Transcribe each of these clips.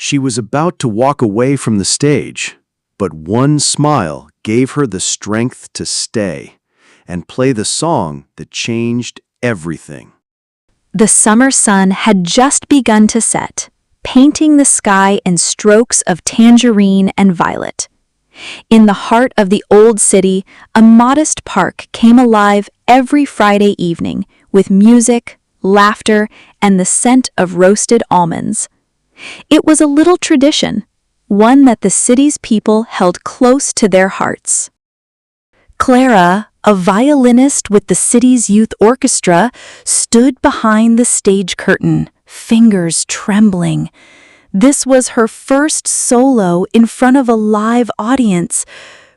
She was about to walk away from the stage, but one smile gave her the strength to stay and play the song that changed everything. The summer sun had just begun to set, painting the sky in strokes of tangerine and violet. In the heart of the old city, a modest park came alive every Friday evening with music, laughter, and the scent of roasted almonds. It was a little tradition, one that the city's people held close to their hearts. Clara, a violinist with the city's youth orchestra, stood behind the stage curtain, fingers trembling. This was her first solo in front of a live audience.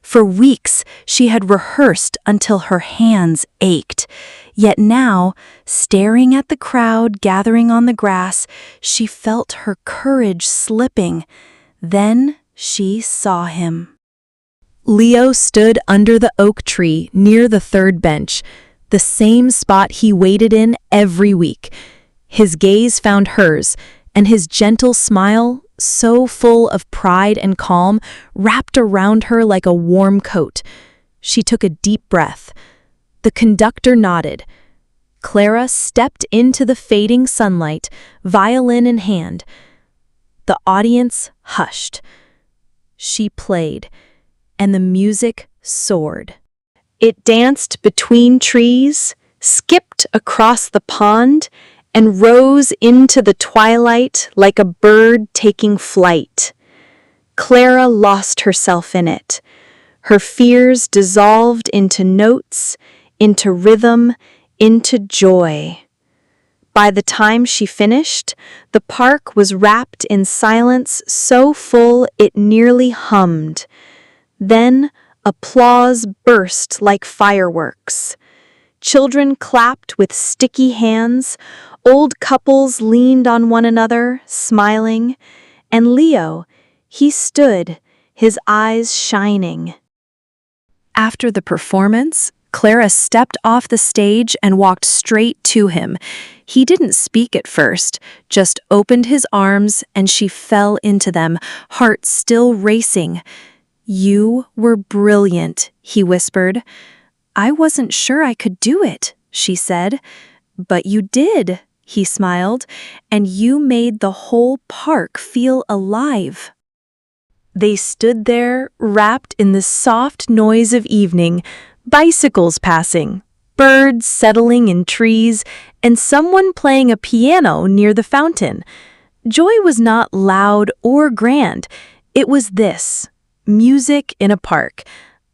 For weeks, she had rehearsed until her hands ached. Yet now, staring at the crowd gathering on the grass, she felt her courage slipping. Then she saw him. Leo stood under the oak tree near the third bench, the same spot he waited in every week. His gaze found hers, and his gentle smile, so full of pride and calm, wrapped around her like a warm coat. She took a deep breath. The conductor nodded. Clara stepped into the fading sunlight, violin in hand. The audience hushed. She played, and the music soared. It danced between trees, skipped across the pond, and rose into the twilight like a bird taking flight. Clara lost herself in it. Her fears dissolved into notes, into rhythm, into joy. By the time she finished, the park was wrapped in silence so full it nearly hummed. Then applause burst like fireworks. Children clapped with sticky hands, old couples leaned on one another, smiling, and Leo, he stood, his eyes shining. After the performance, Clara stepped off the stage and walked straight to him. He didn't speak at first, just opened his arms, and she fell into them, heart still racing. "You were brilliant," he whispered. "I wasn't sure I could do it," she said. "But you did," he smiled, "and you made the whole park feel alive." They stood there, wrapped in the soft noise of evening, bicycles passing, birds settling in trees, and someone playing a piano near the fountain. Joy was not loud or grand. It was this: music in a park,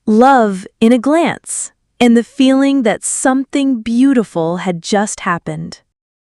love in a glance, and the feeling that something beautiful had just happened.